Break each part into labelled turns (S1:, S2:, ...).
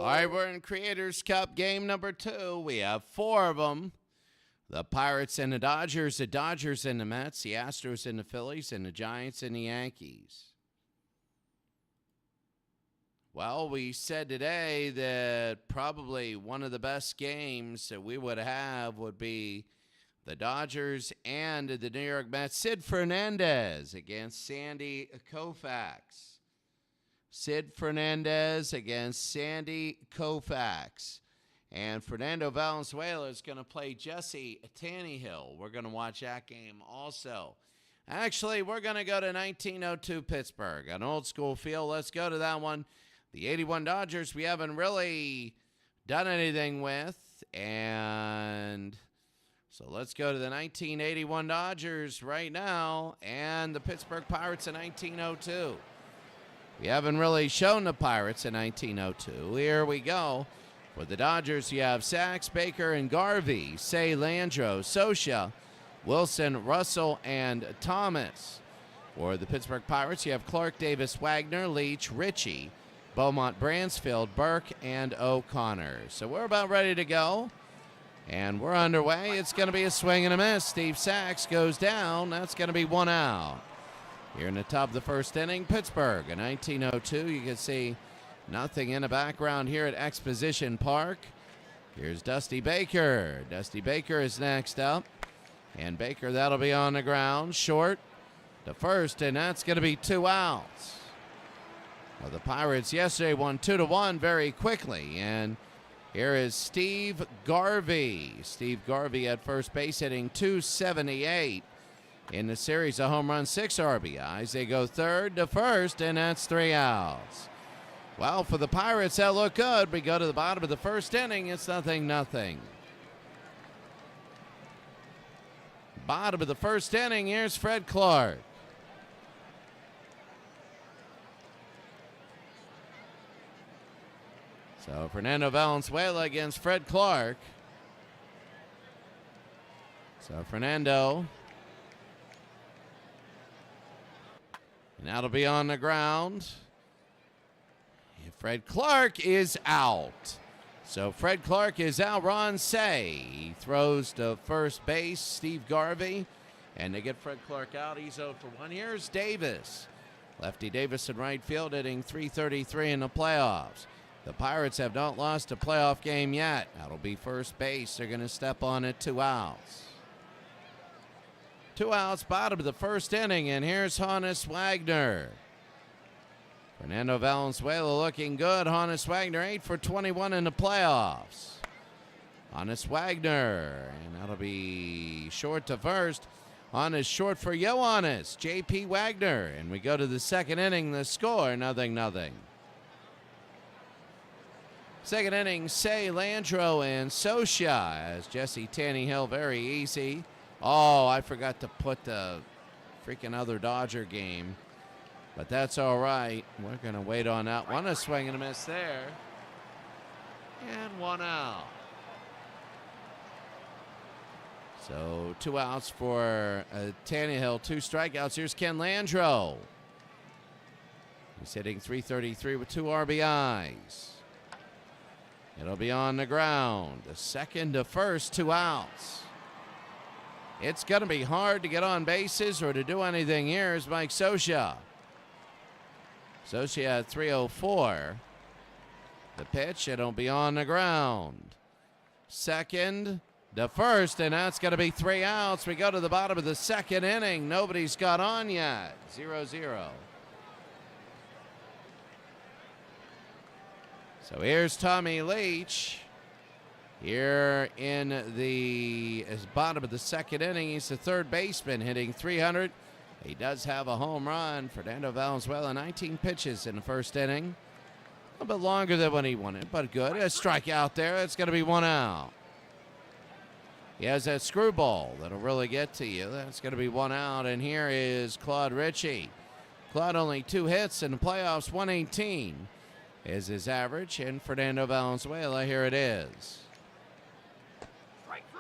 S1: All right, we're in Creators Cup game number 2. We have 4 of them. The Pirates and the Dodgers and the Mets, the Astros and the Phillies, and the Giants and the Yankees. Well, we said today that probably one of the best games that we would have would be the Dodgers and the New York Mets. Sid Fernandez against Sandy Koufax. Sid Fernandez against Sandy Koufax. And Fernando Valenzuela is going to play Jesse Tannehill. We're going to watch that game also. Actually, we're going to go to 1902 Pittsburgh, an old school field. Let's go to that one. The 81 Dodgers we haven't really done anything with. And so let's go to the 1981 Dodgers right now and the Pittsburgh Pirates in 1902. We haven't really shown the Pirates in 1902. Here we go. For the Dodgers, you have Sachs, Baker, and Garvey, Say, Landro, Scioscia, Wilson, Russell, and Thomas. For the Pittsburgh Pirates, you have Clark, Davis, Wagner, Leach, Ritchie, Beaumont, Bransfield, Burke, and O'Connor. So we're about ready to go. And we're underway. It's going to be a swing and a miss. Steve Sachs goes down. That's going to be 1 out. Here in the top of the first inning, Pittsburgh in 1902. You can see nothing in the background here at Exposition Park. Here's Dusty Baker. Dusty Baker is next up. And Baker, that'll be on the ground. Short to first, and that's going to be 2 outs. Well, the Pirates yesterday won 2-1 very quickly. And here is Steve Garvey. Steve Garvey at first base hitting .278. In the series, a home run, 6 RBIs. They go third to first, and that's 3 outs. Well, for the Pirates, that looked good. We go to the bottom of the first inning. It's 0-0. Bottom of the first inning, here's Fred Clark. So Fernando Valenzuela against Fred Clark. So Fernando. And that'll be on the ground. And Fred Clark is out. So Fred Clark is out. Ron Say, he throws to first base. Steve Garvey. And they get Fred Clark out. He's 0 for 1. Here's Davis. Lefty Davis in right field hitting .333 in the playoffs. The Pirates have not lost a playoff game yet. That'll be first base. They're going to step on it. 2 outs. 2 outs, bottom of the first inning, and here's Honus Wagner. Fernando Valenzuela looking good. Honus Wagner 8 for 21 in the playoffs. Honus Wagner, and that'll be short to first. Honus short for Yohannes, J.P. Wagner. And we go to the second inning, the score, 0-0. Second inning, Say, Landro, and Scioscia as Jesse Tannehill, very easy. Oh, I forgot to put the freaking other Dodger game. But that's all right. We're going to wait on that one. A swing and a miss there. And 1 out. So 2 outs for Tannehill, 2 strikeouts. Here's Ken Landro. He's hitting .333 with 2 RBIs. It'll be on the ground. The second to first, 2 outs. It's going to be hard to get on bases or to do anything here is Mike Scioscia. Scioscia at .304. The pitch, it'll be on the ground. Second to first, and that's going to be 3 outs. We go to the bottom of the second inning. Nobody's got on yet. 0-0. So here's Tommy Leach. Here in the bottom of the second inning, he's the third baseman hitting .300. He does have a home run. Fernando Valenzuela, 19 pitches in the first inning. A little bit longer than when he won it, but good. A strikeout there. It's going to be 1 out. He has that screwball that'll really get to you. That's going to be 1 out. And here is Claude Ritchie. Claude only 2 hits in the playoffs. 118 is his average. And Fernando Valenzuela, here it is.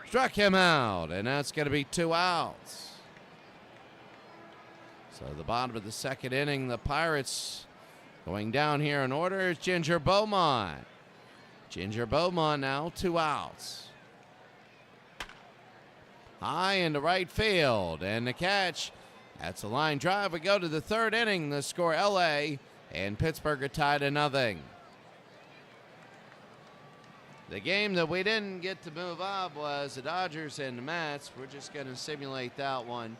S1: Struck him out, and that's going to be 2 outs. So the bottom of the second inning, the Pirates going down here in order is Ginger Beaumont. Ginger Beaumont now, 2 outs. High into right field, and the catch. That's a line drive. We go to the 3rd inning. The score, LA and Pittsburgh are tied at 0. The game that we didn't get to move up was the Dodgers and the Mets. We're just going to simulate that one.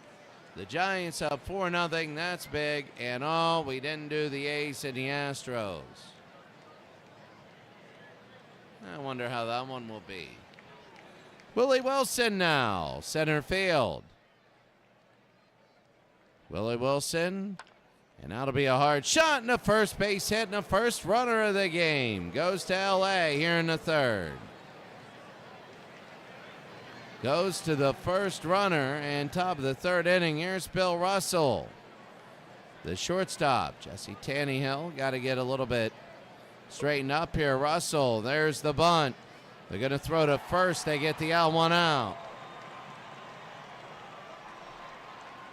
S1: The Giants up 4-0. That's big. And we didn't do the A's and the Astros. I wonder how that one will be. Willie Wilson now, center field. Willie Wilson, and that'll be a hard shot, and a first base hit, and the first runner of the game goes to L.A. here in the 3rd. Goes to the first runner, and top of the 3rd inning, here's Bill Russell. The shortstop, Jesse Tannehill, got to get a little bit straightened up here. Russell, there's the bunt. They're going to throw to first. They get the out, 1 out.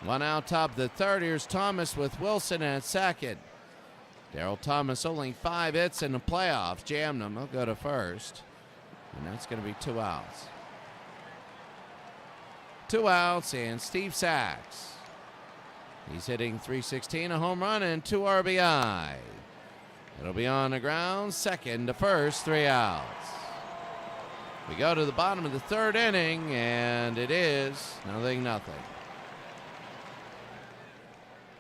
S1: 1 out, top of the 3rd. Here's Thomas with Wilson at second. Darryl Thomas only 5 hits in the playoffs. Jammed them. He'll go to first. And that's going to be 2 outs. 2 outs and Steve Sachs. He's hitting .316, a home run, and 2 RBI. It'll be on the ground, second to first, 3 outs. We go to the bottom of the 3rd inning, and it is 0-0.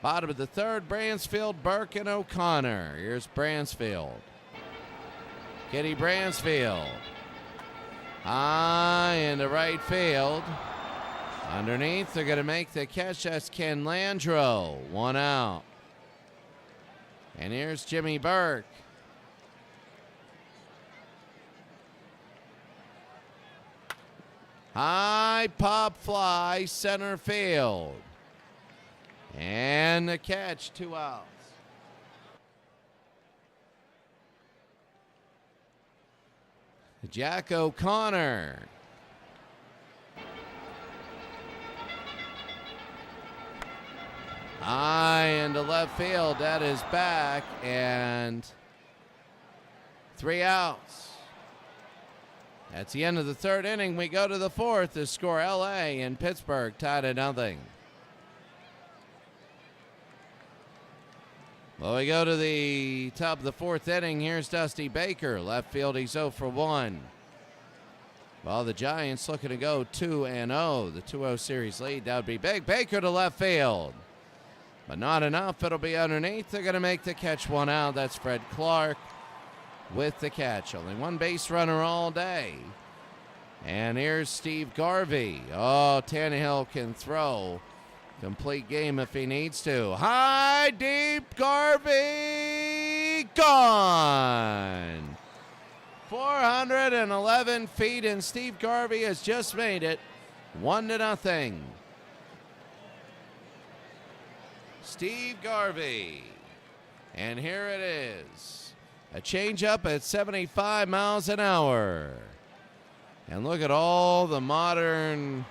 S1: Bottom of the 3rd, Bransfield, Burke, and O'Connor. Here's Bransfield. Kenny Bransfield. High into right field. Underneath, they're going to make the catch. That's Ken Landreau. 1 out. And here's Jimmy Burke. High pop fly, center field. And the catch, 2 outs. Jack O'Connor. High into left field. That is back, and 3 outs. That's the end of the 3rd inning. We go to the 4th. The score, L.A. and Pittsburgh tied at 0. Well, we go to the top of the 4th inning. Here's Dusty Baker. Left field, he's 0 for 1. Well, the Giants looking to go 2-0. The 2-0 series lead. That would be big. Baker to left field. But not enough. It'll be underneath. They're going to make the catch, 1 out. That's Fred Clark with the catch. Only 1 base runner all day. And here's Steve Garvey. Oh, Tannehill can throw. Complete game if he needs to. High, deep, Garvey, gone. 411 feet, and Steve Garvey has just made it 1-0. Steve Garvey. And here it is. A changeup at 75 miles an hour. And look at all the modern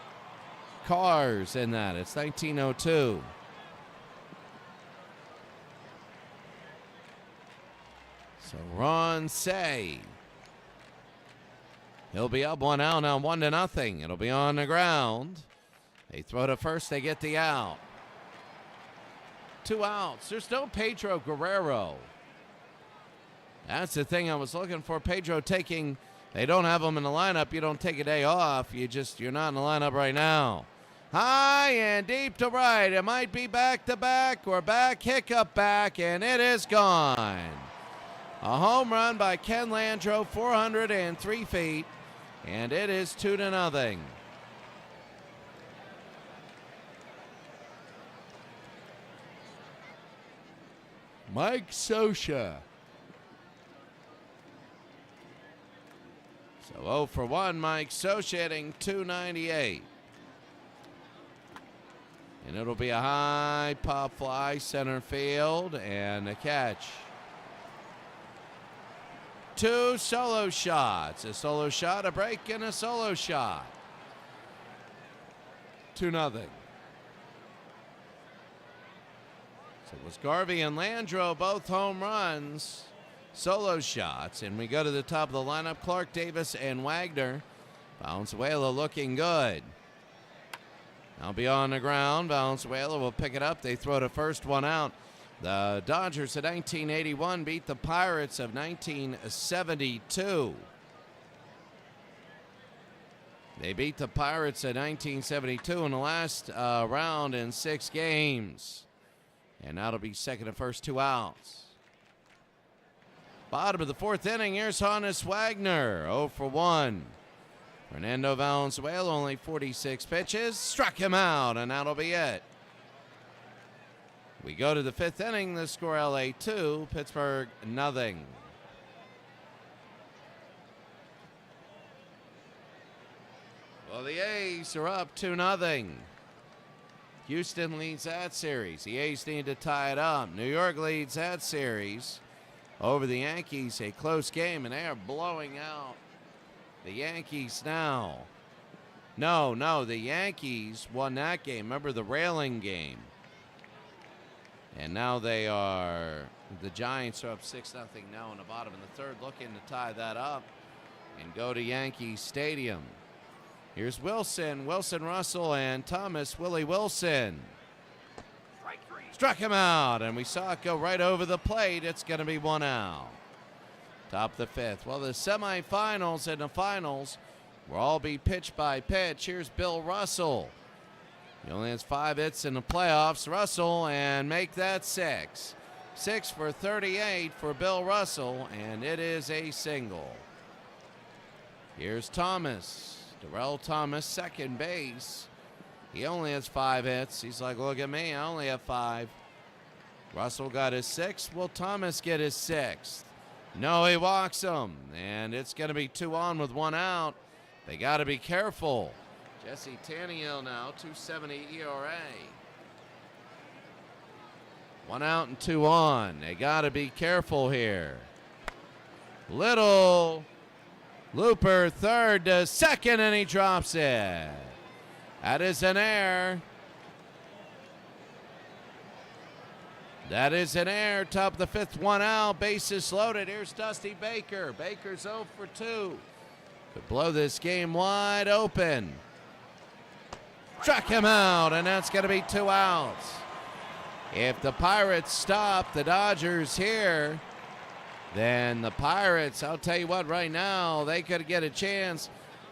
S1: cars in that. It's 1902. So Ron Say. He'll be up 1 out now, 1-0. It'll be on the ground. They throw to first, they get the out. 2 outs. There's no Pedro Guerrero. That's the thing I was looking for. Pedro taking, they don't have him in the lineup. You don't take a day off. You're not in the lineup right now. High and deep to right. It might be back to back or back, hiccup back, and it is gone. A home run by Ken Landreau, 403 feet, and it is 2-0. Mike Scioscia. So 0 for 1, Mike Scioscia hitting .298. And it'll be a high pop fly, center field, and a catch. 2 solo shots. A solo shot, a break, and a solo shot. 2-0. So it was Garvey and Landreau, both home runs. solo shots. And we go to the top of the lineup. Clark, Davis, and Wagner. Valenzuela looking good. Now be on the ground. Valenzuela will pick it up. They throw the first one out. The Dodgers of 1981 beat the Pirates of 1972. They beat the Pirates of 1972 in the last round in 6 games. And that'll be second and first, 2 outs. Bottom of the 4th inning, here's Honus Wagner, 0 for 1. Fernando Valenzuela, only 46 pitches, struck him out, and that'll be it. We go to the 5th inning, the score LA 2, Pittsburgh 0. Well, the A's are up 2-0. Houston leads that series. The A's need to tie it up. New York leads that series over the Yankees. A close game, and they are blowing out the Yankees now. No, the Yankees won that game. Remember the railing game. And now the Giants are up 6-0 now in the bottom of the 3rd, looking to tie that up and go to Yankee Stadium. Here's Wilson, Russell, and Thomas, Willie Wilson. Struck him out, and we saw it go right over the plate. It's going to be 1 out. Top of the 5th. Well, the semifinals and the finals will all be pitch by pitch. Here's Bill Russell. He only has 5 hits in the playoffs. Russell, and make that 6. 6 for 38 for Bill Russell, and it is a single. Here's Thomas. Darrell Thomas, second base. He only has 5 hits. He's like, look at me, I only have 5. Russell got his 6th. Will Thomas get his 6th? No, he walks him. And it's going to be 2 on with 1 out. They got to be careful. Jesse Tannehill now, 2.70 ERA. 1 out and 2 on. They got to be careful here. Little Looper, third to second, and he drops it. That is an error. That is an error. Top of the 5th, 1 out. Bases loaded. Here's Dusty Baker. Baker's 0 for 2. Could blow this game wide open. Struck him out, and that's going to be 2 outs. If the Pirates stop the Dodgers here, then the Pirates, I'll tell you what, right now, they could get a chance.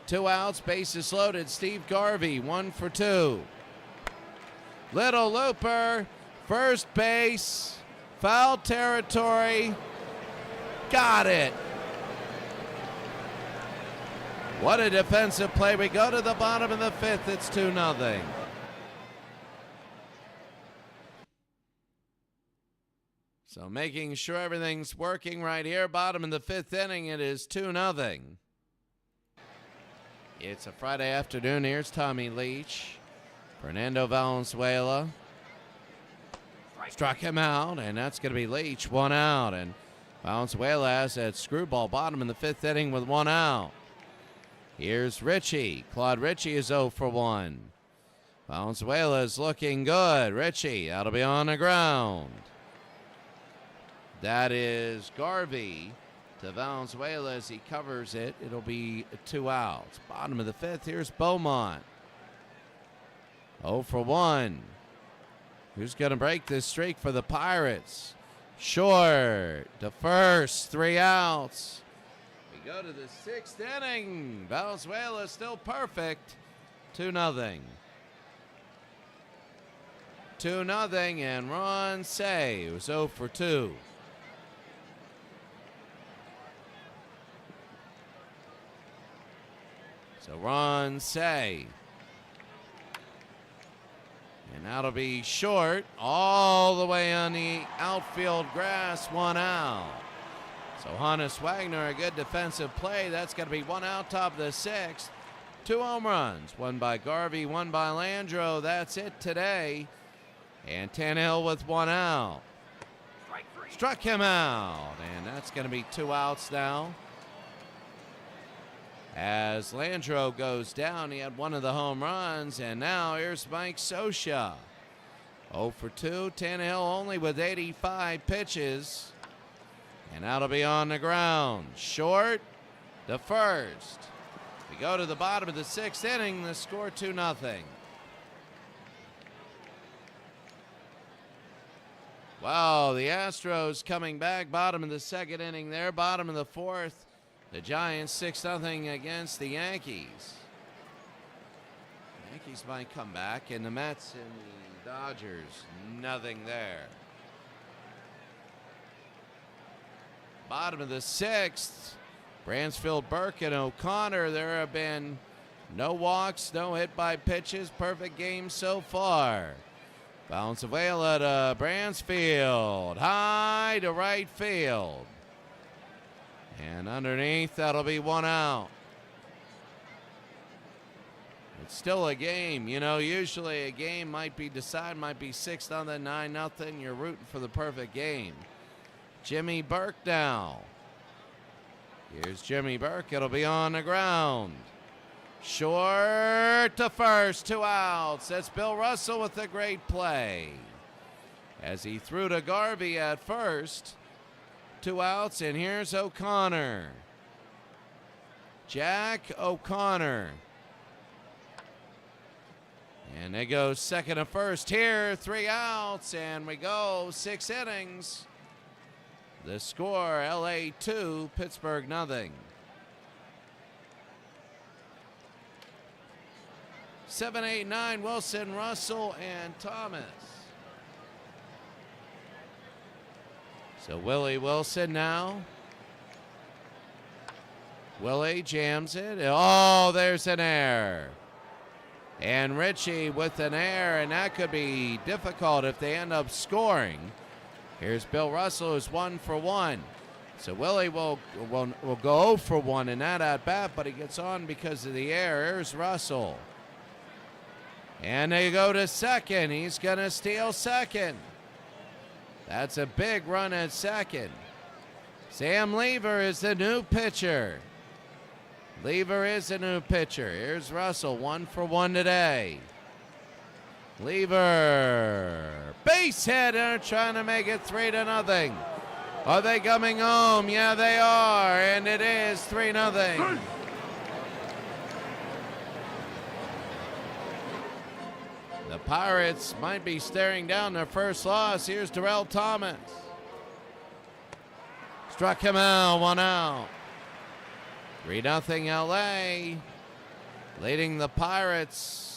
S1: 2 outs, bases loaded. Steve Garvey, 1 for 2. Little Looper, first base, foul territory. Got it. What a defensive play. We go to the bottom of the 5th. It's 2-0. So making sure everything's working right here. Bottom of the 5th inning, it is 2-0. It's a Friday afternoon. Here's Tommy Leach. Fernando Valenzuela. Struck him out, and that's going to be Leach. 1 out, and Valenzuela has that screwball bottom in the 5th inning with 1 out. Here's Ritchie. Claude Ritchie is 0 for 1. Valenzuela is looking good. Ritchie, that'll be on the ground. That is Garvey to Valenzuela as he covers it. It'll be 2 outs. Bottom of the 5th, here's Beaumont. 0 for 1. Who's going to break this streak for the Pirates? Short to first, 3 outs. We go to the 6th inning. Valenzuela still perfect. 2-0. 2-0, and Ron Say was 0 for 2. So Ron Say. And that'll be short all the way on the outfield grass, 1 out. So Honus Wagner, a good defensive play. That's going to be 1 out, top of the 6th. 2 home runs, 1 by Garvey, 1 by Landro. That's it today. And Tannehill with 1 out. Struck him out, and that's going to be 2 outs now. As Landro goes down, he had 1 of the home runs, and now here's Mike Scioscia. 0 for 2. Tannehill only with 85 pitches. And that'll be on the ground. Short, the first. We go to the bottom of the 6th inning. The score 2-0. Wow, the Astros coming back. Bottom of the 2nd inning there. Bottom of the 4th. The Giants 6-0 against the Yankees. The Yankees might come back. And the Mets and the Dodgers, nothing there. Bottom of the 6th. Bransfield, Burke, and O'Connor. There have been no walks, no hit by pitches. Perfect game so far. Bounce away to Bransfield. High to right field. And underneath, that'll be 1 out. It's still a game. You know, usually a game might be decided, might be 6-0, 9-0. You're rooting for the perfect game. Jimmy Burke now. Here's Jimmy Burke. It'll be on the ground. Short to first, 2 outs. That's Bill Russell with a great play. As he threw to Garvey at first. 2 outs, and here's O'Connor. Jack O'Connor. And they go second to first here. 3 outs, and we go 6 innings. The score, LA 2, Pittsburgh 0. 7, 8, 9, Wilson, Russell, and Thomas. So Willie Wilson now. Willie jams it. Oh, there's an error. And Ritchie with an error, and that could be difficult if they end up scoring. Here's Bill Russell, who's 1 for 1. So Willie will go 0 for 1 in that at bat, but he gets on because of the error. Here's Russell. And they go to second. He's going to steal second. That's a big run at second. Sam Lever is the new pitcher. Lever is a new pitcher. Here's Russell, 1 for 1 today. Lever, base hit, and they're trying to make it 3-0. Are they coming home? Yeah, they are, and it is 3-0. The Pirates might be staring down their first loss. Here's Darrell Thomas. Struck him out, 1 out. 3-0 LA, leading the Pirates.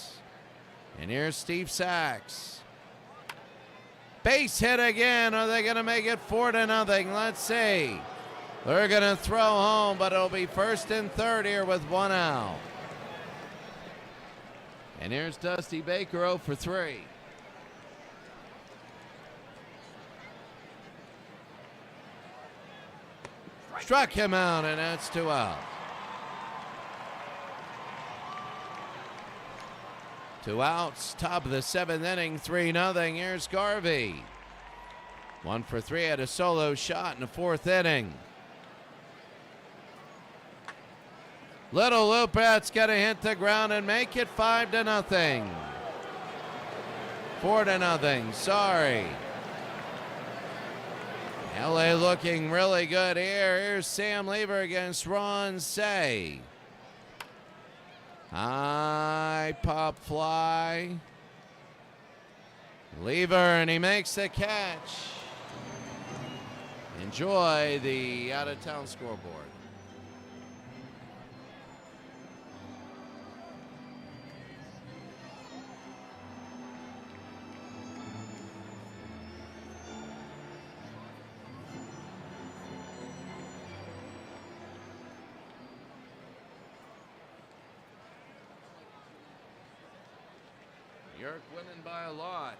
S1: And here's Steve Sachs. Base hit again. Are they going to make it 4-0? Let's see. They're going to throw home, but it'll be 1st and 3rd here with 1 out. And here's Dusty Baker, 0 for 3. Struck him out, and that's 2 out. 2 outs, top of the 7th inning, 3-0. Here's Garvey. 1 for 3, had a solo shot in the 4th inning. Little loop, that's going to hit the ground and make it 5-0. 4-0, sorry. LA looking really good here. Here's Sam Lever against Ron Say. High pop fly. Lever, and he makes the catch. Enjoy the out-of-town scoreboard. York winning by a lot.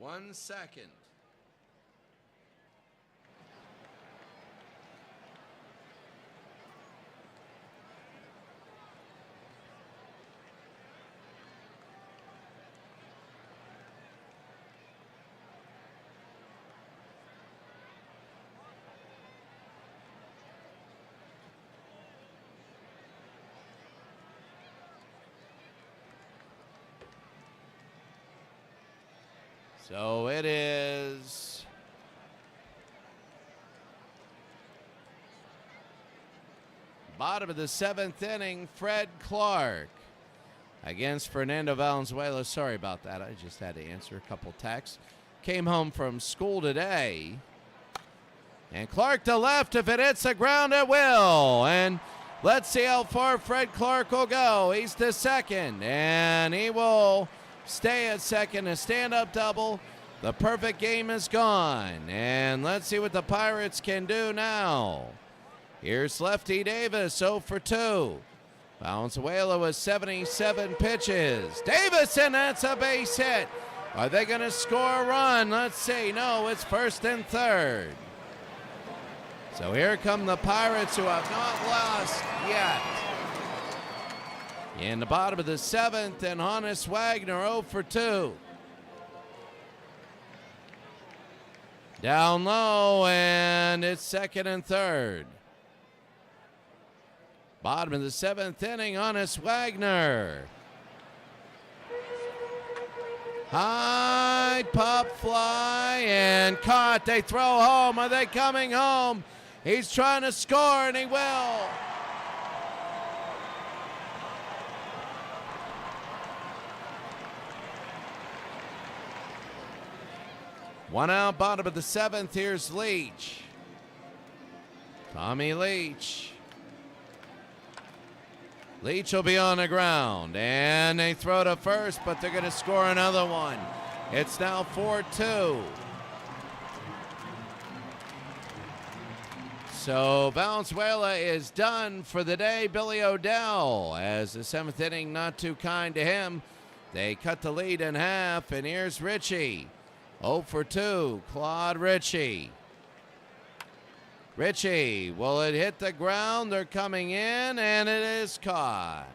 S1: 1 second. So it is bottom of the 7th inning, Fred Clark against Fernando Valenzuela. Sorry about that. I just had to answer a couple texts. Came home from school today. And Clark to left. If it hits the ground, it will. And let's see how far Fred Clark will go. He's to second, and he will stay at second. A stand-up double. The perfect game is gone. And let's see what the Pirates can do now. Here's Lefty Davis, 0 for 2. Valenzuela with 77 pitches. Davis, and that's a base hit. Are they going to score a run? Let's see. No, it's first and third. So here come the Pirates, who have not lost yet. In the bottom of the 7th, and Honus Wagner 0 for 2. Down low, and it's second and third. Bottom of the 7th inning, Honus Wagner. High pop fly, and caught. They throw home. Are they coming home? He's trying to score, and he will. One out, bottom of the 7th. Here's Leach. Tommy Leach. Leach will be on the ground, and they throw to first, but they're going to score another one. It's now 4-2. So Valenzuela is done for the day. Billy O'Dell, as the 7th inning not too kind to him. They cut the lead in half, and here's Ritchie. 0 for 2, Claude Ritchie. Ritchie, will it hit the ground? They're coming in, and it is caught.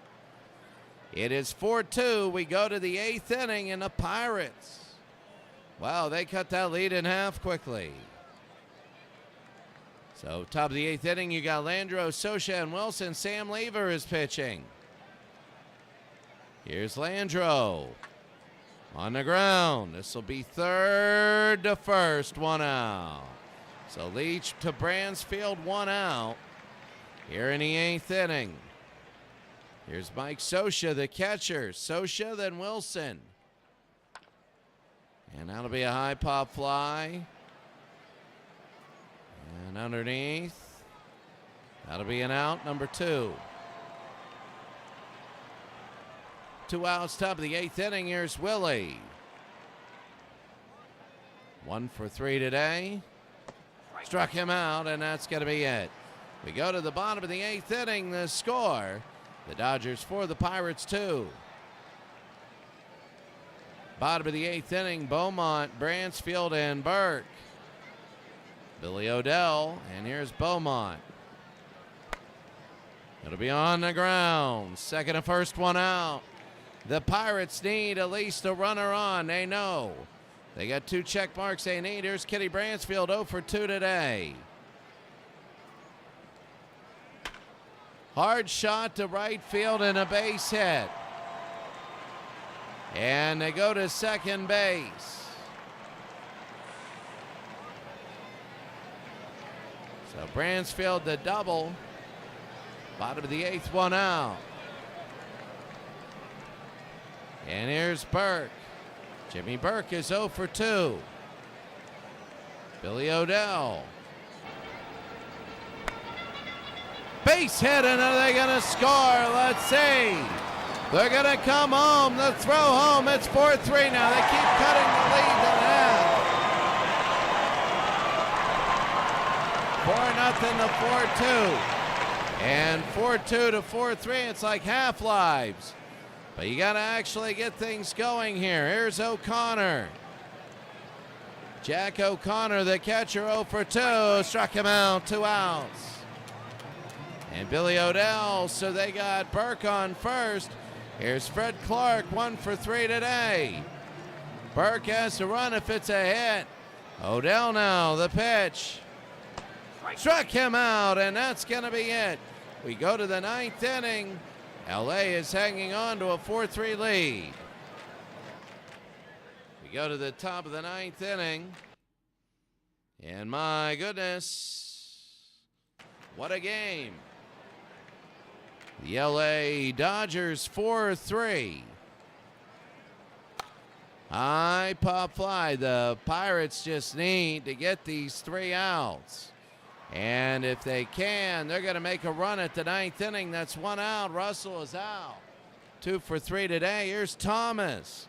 S1: It is 4-2. We go to the 8th inning, and the Pirates, wow, they cut that lead in half quickly. So top of the 8th inning, you got Landreau, Sosha, and Wilson. Sam Lever is pitching. Here's Landreau. On the ground. This will be third to first, 1 out. So Leach to Bransfield, 1 out. Here in the 8th inning. Here's Mike Sosha, the catcher. Sosha, then Wilson. And that'll be a high pop fly. And underneath. That'll be an out, number 2. 2 outs, top of the 8th inning. Here's Willie. 1 for 3 today. Struck him out, and that's going to be it. We go to the bottom of the 8th inning. The score, the Dodgers 4, the Pirates 2. Bottom of the 8th inning, Beaumont, Bransfield, and Burke. Billy O'Dell, and here's Beaumont. It'll be on the ground. Second and first, 1 out. The Pirates need at least a runner on. They know. They got 2 check marks they need. Here's Kitty Bransfield, 0 for 2 today. Hard shot to right field and a base hit. And they go to second base. So Bransfield the double. Bottom of the 8th, 1 out. And here's Burke. Jimmy Burke is 0 for 2. Billy O'Dell. Base hit, and are they going to score? Let's see. They're going to come home. The throw home. It's 4-3 now. They keep cutting the lead in half. 4-0 to 4-2. And 4-2 to 4-3. It's like half lives. But you got to actually get things going here. Here's O'Connor. Jack O'Connor, the catcher, 0 for 2. Struck him out, 2 outs. And Billy Odell, so they got Burke on first. Here's Fred Clark, 1 for 3 today. Burke has to run if it's a hit. Odell now, the pitch. Struck him out, and that's going to be it. We go to the 9th inning. LA is hanging on to a 4-3 lead. We go to the top of the 9th inning. And my goodness, what a game. The LA Dodgers 4-3. High pop fly. The Pirates just need to get these 3 outs. And if they can, they're going to make a run at the 9th inning. That's 1 out. Russell is out. 2 for 3 today. Here's Thomas.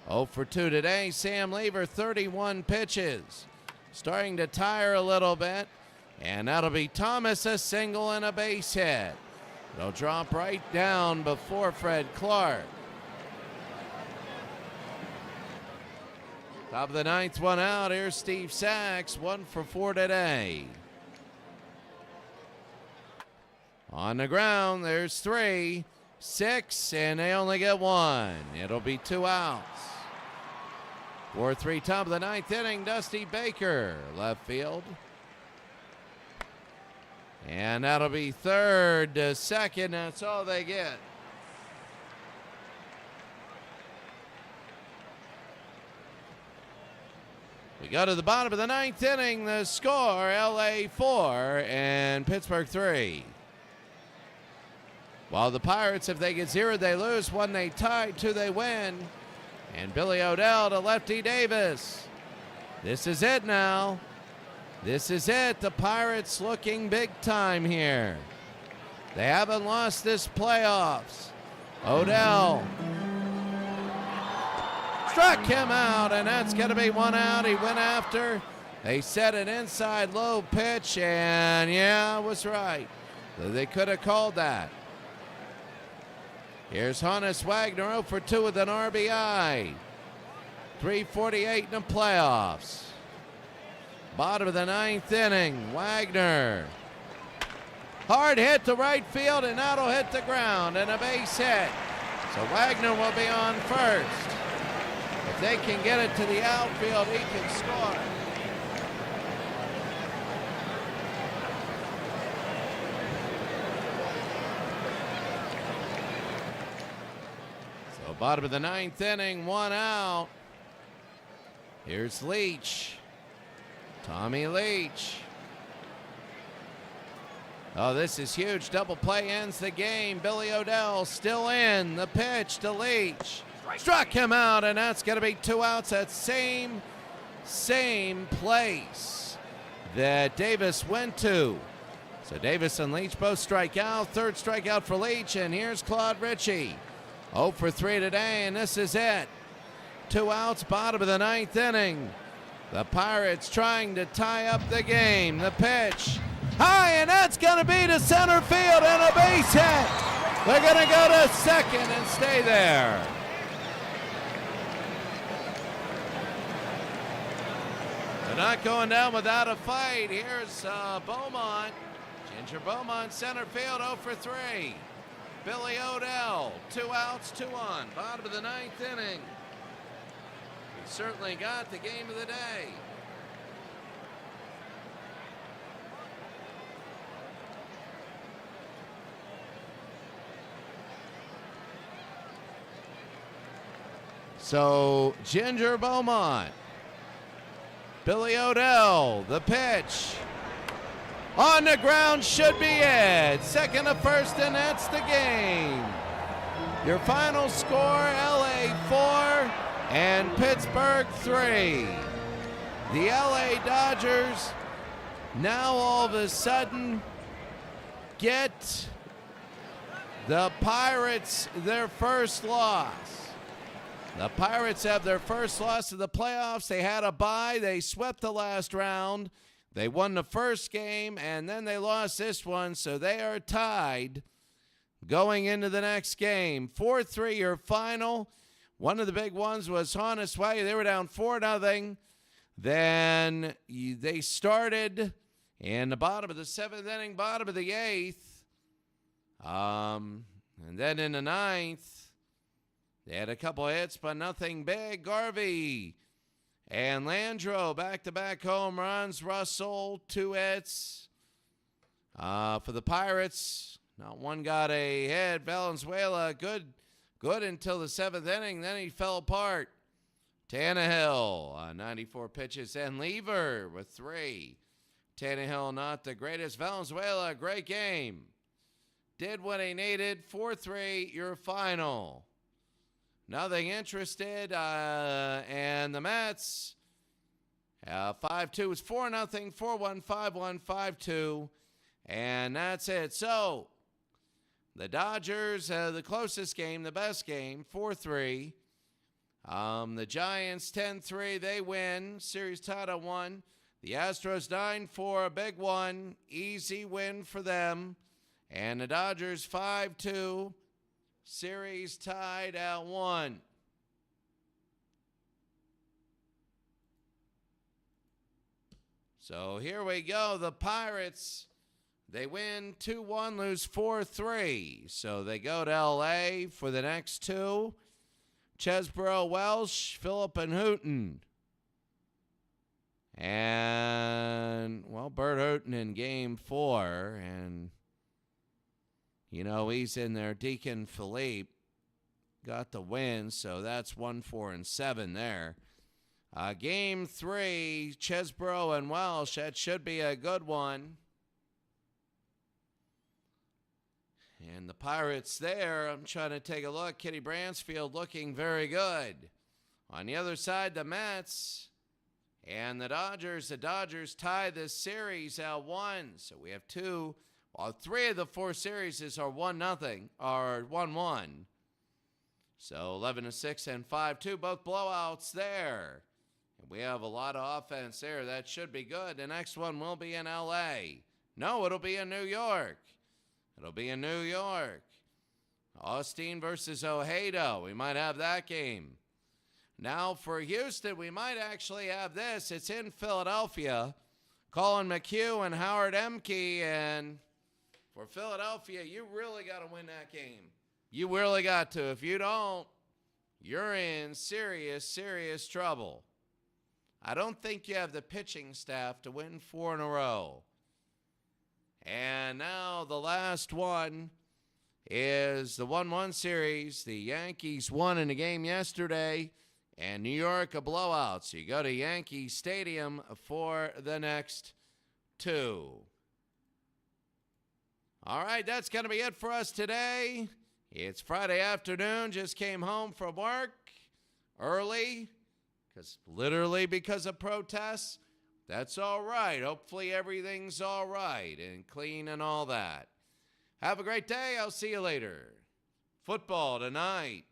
S1: 0 for 2 today. Sam Lever, 31 pitches. Starting to tire a little bit. And that'll be Thomas, a single and a base hit. It'll drop right down before Fred Clark. Top of the 9th, 1 out. Here's Steve Sachs, 1 for 4 today. On the ground, there's 3, 6, and they only get 1. It'll be 2 outs. 4-3, top of the 9th inning, Dusty Baker, left field. And that'll be 3rd to 2nd. That's all they get. We go to the bottom of the 9th inning. The score, LA 4 and Pittsburgh 3. While the Pirates, if they get 0, they lose. 1, they tie. 2, they win. And Billy Odell to Lefty Davis. This is it now. This is it. The Pirates looking big time here. They haven't lost this playoffs. Odell struck him out, and that's going to be 1 out. He went after. They set an inside low pitch, and yeah, I was right. They could have called that. Here's Honus Wagner, 0 for 2 with an RBI. 3:48 in the playoffs. Bottom of the 9th inning, Wagner. Hard hit to right field, and that'll hit the ground, and a base hit. So Wagner will be on first. If they can get it to the outfield, he can score. So bottom of the 9th inning, 1 out. Here's Leach. Tommy Leach. Oh, this is huge. Double play ends the game. Billy Odell still in. The pitch to Leach. Struck him out, and that's going to be 2 outs at same place that Davis went to. So Davis and Leach both strike out. 3rd strikeout for Leach, and here's Claude Ritchie. 0 for 3 today, and this is it. 2 outs, bottom of the 9th inning. The Pirates trying to tie up the game. The pitch high, and that's going to be to center field, and a base hit. They're going to go to second and stay there. They're not going down without a fight. Here's Beaumont. Ginger Beaumont, center field, 0 for 3. Billy Odell, 2 outs, 2 on. Bottom of the 9th inning. He certainly got the game of the day. So Ginger Beaumont, Billy Odell, the pitch. On the ground should be it. 2nd to 1st, and that's the game. Your final score, LA 4 and Pittsburgh 3. The LA Dodgers now all of a sudden get the Pirates their first loss. The Pirates have their first loss of the playoffs. They had a bye. They swept the last round. They won the first game, and then they lost this one, so they are tied going into the next game. 4-3 your final. One of the big ones was Honus Wagner. They were down 4-0. Then they started in the bottom of the 7th inning, bottom of the 8th. And then in the 9th, they had a couple hits, but nothing big. Garvey and Landreau back-to-back home runs. Russell, 2 hits. For the Pirates, not one got a hit. Valenzuela, good until the 7th inning. Then he fell apart. Tannehill, 94 pitches, and Lever with 3. Tannehill, not the greatest. Valenzuela, great game. Did what he needed. 4-3, your final. Nothing interested. And the Mets, 5-2 is 4-0, 4-1, 5-1, 5-2. And that's it. So, the Dodgers, the closest game, the best game, 4-3. The Giants, 10-3, they win. Series tied at 1. The Astros, 9-4, a big one. Easy win for them. And the Dodgers, 5-2. Series tied at 1. So here we go. The Pirates, they win 2-1, lose 4-3. So they go to L.A. for the next 2. Chesborough, Welsh, Phillip, and Hooton. And, well, Bert Hooton in game 4. And, you know, he's in there. Deacon Philippe got the win. So that's 1-4-7 there. Game 3, Chesborough and Welsh. That should be a good one. And the Pirates there, I'm trying to take a look. Kitty Bransfield looking very good. On the other side, the Mets and the Dodgers. The Dodgers tie this series at 1. So we have 2. Well, 3 of the 4 series are 1-0 or 1-1. So 11-6 and 5-2, both blowouts there. And we have a lot of offense there. That should be good. The next one will be in L.A. No, it'll be in New York. It'll be in New York. Austin versus Ojeda. We might have that game. Now for Houston, we might actually have this. It's in Philadelphia. Colin McHugh and Howard Emke. And for Philadelphia, you really got to win that game. You really got to. If you don't, you're in serious, serious trouble. I don't think you have the pitching staff to win 4 in a row. And now the last one is the 1-1 series. The Yankees won in the game yesterday, and New York a blowout. So you go to Yankee Stadium for the next 2. All right, that's going to be it for us today. It's Friday afternoon. Just came home from work early, literally because of protests. That's all right. Hopefully everything's all right and clean and all that. Have a great day. I'll see you later. Football tonight.